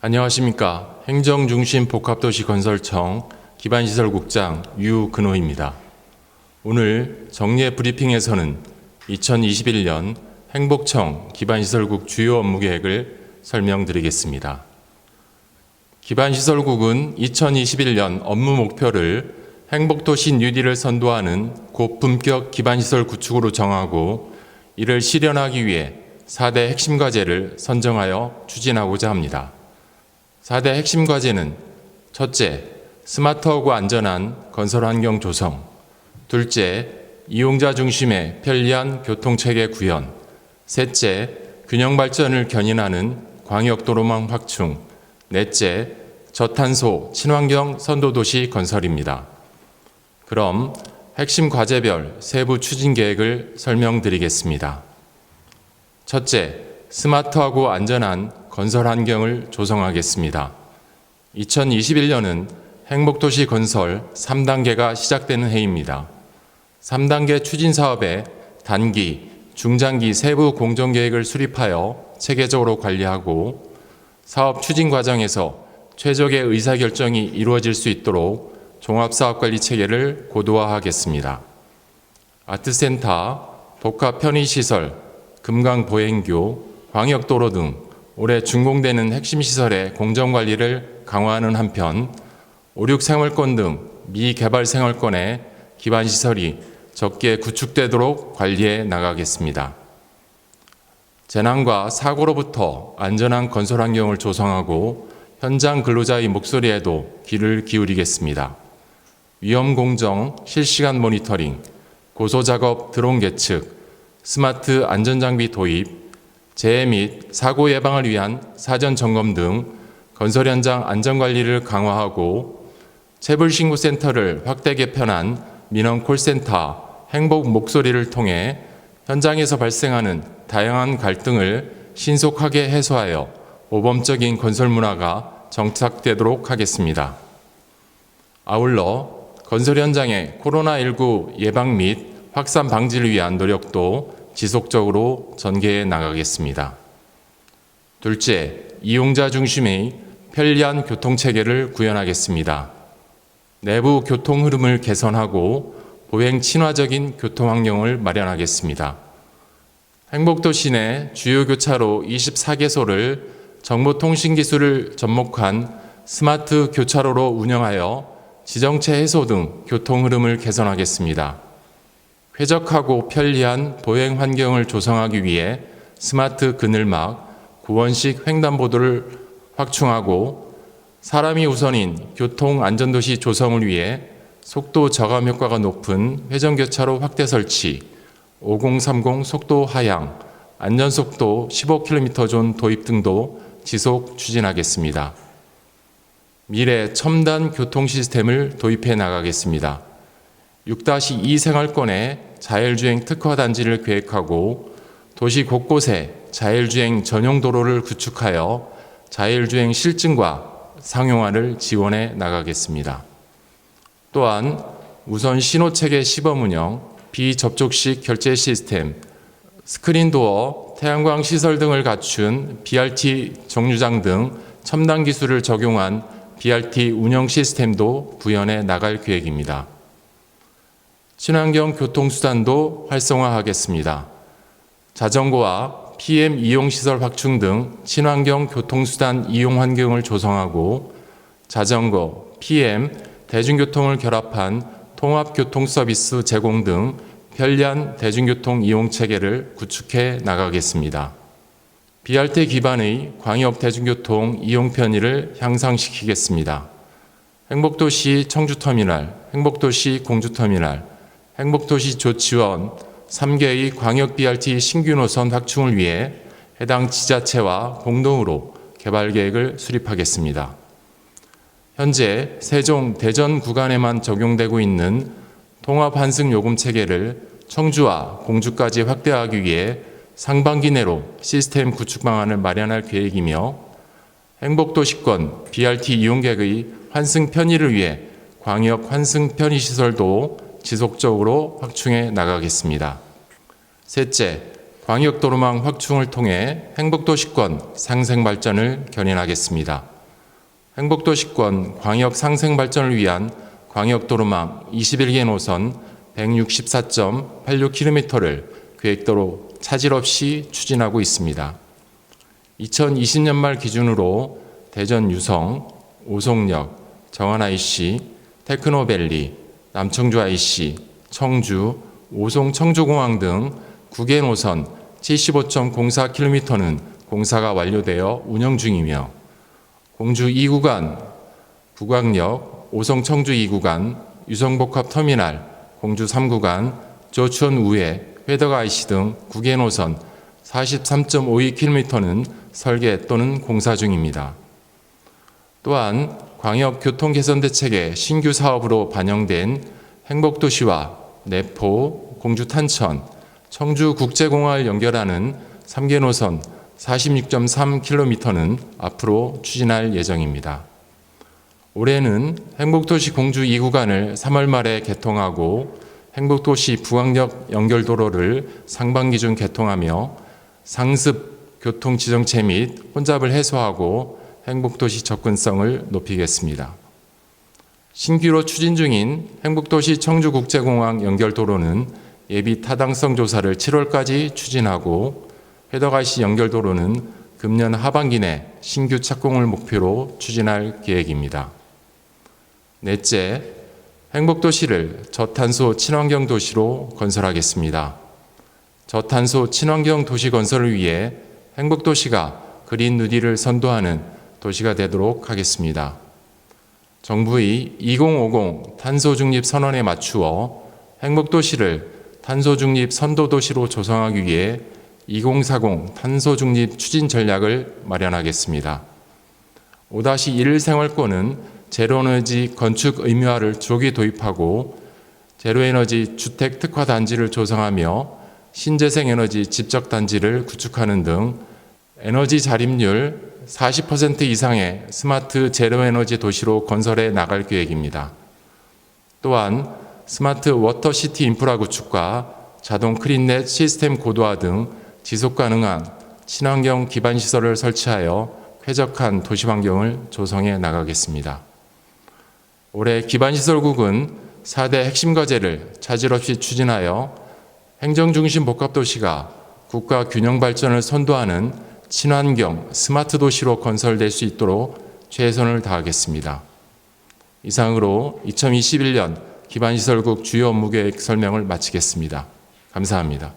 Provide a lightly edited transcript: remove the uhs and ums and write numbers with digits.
안녕하십니까. 행정중심복합도시건설청 기반시설국장 유근호입니다. 오늘 정례 브리핑에서는 2021년 행복청 기반시설국 주요 업무계획을 설명드리겠습니다. 기반시설국은 2021년 업무 목표를 행복도시 뉴딜을 선도하는 고품격 기반시설 구축으로 정하고 이를 실현하기 위해 4대 핵심 과제를 선정하여 추진하고자 합니다. 4대 핵심 과제는 첫째, 스마트하고 안전한 건설 환경 조성, 둘째, 이용자 중심의 편리한 교통체계 구현, 셋째, 균형 발전을 견인하는 광역도로망 확충, 넷째, 저탄소 친환경 선도도시 건설입니다. 그럼 핵심 과제별 세부 추진 계획을 설명드리겠습니다. 첫째, 스마트하고 안전한 건설 환경을 조성하겠습니다. 2021년은 행복도시 건설 3단계가 시작되는 해입니다. 3단계 추진 사업의 단기, 중장기 세부 공정계획을 수립하여 체계적으로 관리하고 사업 추진 과정에서 최적의 의사결정이 이루어질 수 있도록 종합사업관리체계를 고도화하겠습니다. 아트센터, 복합편의시설, 금강보행교, 광역도로 등 올해 준공되는 핵심 시설의 공정관리를 강화하는 한편 5, 6생활권 등 미개발 생활권의 기반시설이 적게 구축되도록 관리해 나가겠습니다. 재난과 사고로부터 안전한 건설 환경을 조성하고 현장 근로자의 목소리에도 귀를 기울이겠습니다. 위험 공정, 실시간 모니터링, 고소작업 드론 계측, 스마트 안전장비 도입, 재해 및 사고 예방을 위한 사전 점검 등 건설 현장 안전관리를 강화하고 체불신고센터를 확대 개편한 민원 콜센터 행복 목소리를 통해 현장에서 발생하는 다양한 갈등을 신속하게 해소하여 모범적인 건설 문화가 정착되도록 하겠습니다. 아울러 건설 현장의 코로나19 예방 및 확산 방지를 위한 노력도 지속적으로 전개해 나가겠습니다. 둘째, 이용자 중심의 편리한 교통체계를 구현하겠습니다. 내부 교통 흐름을 개선하고 보행 친화적인 교통환경을 마련하겠습니다. 행복도시 내 주요 교차로 24개소를 정보통신기술을 접목한 스마트 교차로로 운영하여 지정체 해소 등 교통 흐름을 개선하겠습니다. 쾌적하고 편리한 보행 환경을 조성하기 위해 스마트 그늘막, 구원식 횡단보도를 확충하고 사람이 우선인 교통안전도시 조성을 위해 속도 저감 효과가 높은 회전교차로 확대 설치, 5030 속도 하향, 안전속도 15km 존 도입 등도 지속 추진하겠습니다. 미래 첨단 교통 시스템을 도입해 나가겠습니다. 6-2 생활권에 자율주행 특화단지를 계획하고 도시 곳곳에 자율주행 전용 도로를 구축하여 자율주행 실증과 상용화를 지원해 나가겠습니다. 또한 우선 신호체계 시범 운영, 비접촉식 결제 시스템, 스크린도어, 태양광 시설 등을 갖춘 BRT 정류장 등 첨단 기술을 적용한 BRT 운영 시스템도 구현해 나갈 계획입니다. 친환경 교통수단도 활성화하겠습니다. 자전거와 PM 이용시설 확충 등 친환경 교통수단 이용 환경을 조성하고 자전거, PM, 대중교통을 결합한 통합교통 서비스 제공 등 편리한 대중교통 이용 체계를 구축해 나가겠습니다. BRT 기반의 광역 대중교통 이용 편의를 향상시키겠습니다. 행복도시 청주터미널, 행복도시 공주터미널, 행복도시 조치원 3개의 광역 BRT 신규 노선 확충을 위해 해당 지자체와 공동으로 개발 계획을 수립하겠습니다. 현재 세종, 대전 구간에만 적용되고 있는 통합 환승 요금 체계를 청주와 공주까지 확대하기 위해 상반기 내로 시스템 구축 방안을 마련할 계획이며 행복도시권 BRT 이용객의 환승 편의를 위해 광역 환승 편의시설도 지속적으로 확충해 나가겠습니다. 셋째, 광역도로망 확충을 통해 행복도시권 상생발전을 견인하겠습니다. 행복도시권 광역 상생발전을 위한 광역도로망 21개 노선 164.86km를 계획도로 차질 없이 추진하고 있습니다. 2020년 말 기준으로 대전 유성, 오송역, 정안 IC, 테크노밸리, 남청주 IC, 청주, 오송 청주공항 등 9개 노선 75.04km는 공사가 완료되어 운영 중이며 공주 2구간, 북광역, 오송 청주 2구간, 유성복합터미널, 공주 3구간, 조천 우회, 회덕 IC 등 9개 노선 43.52km는 설계 또는 공사 중입니다. 또한 광역교통개선대책의 신규 사업으로 반영된 행복도시와 내포, 공주 탄천, 청주국제공항을 연결하는 3개 노선 46.3km는 앞으로 추진할 예정입니다. 올해는 행복도시 공주 2구간을 3월 말에 개통하고 행복도시 부광역 연결도로를 상반기 중 개통하며 상습 교통지정체 및 혼잡을 해소하고 행복도시 접근성을 높이겠습니다. 신규로 추진 중인 행복도시 청주국제공항 연결도로는 예비 타당성 조사를 7월까지 추진하고 회덕 IC 연결도로는 금년 하반기 내 신규 착공을 목표로 추진할 계획입니다. 넷째, 행복도시를 저탄소 친환경 도시로 건설하겠습니다. 저탄소 친환경 도시 건설을 위해 행복도시가 그린 뉴딜을 선도하는 도시가 되도록 하겠습니다. 정부의 2050 탄소중립 선언에 맞추어 행복도시를 탄소중립 선도도시로 조성하기 위해 2040 탄소중립 추진 전략을 마련하겠습니다. 5-1 생활권은 제로에너지 건축 의무화를 조기 도입하고 제로에너지 주택 특화 단지를 조성하며 신재생에너지 집적단지를 구축하는 등 에너지 자립률 40% 이상의 스마트 제로에너지 도시로 건설해 나갈 계획입니다. 또한 스마트 워터시티 인프라 구축과 자동 크린넷 시스템 고도화 등 지속가능한 친환경 기반시설을 설치하여 쾌적한 도시환경을 조성해 나가겠습니다. 올해 기반시설국은 4대 핵심 과제를 차질 없이 추진하여 행정중심 복합도시가 국가 균형 발전을 선도하는 친환경 스마트 도시로 건설될 수 있도록 최선을 다하겠습니다. 이상으로 2021년 기반시설국 주요 업무계획 설명을 마치겠습니다. 감사합니다.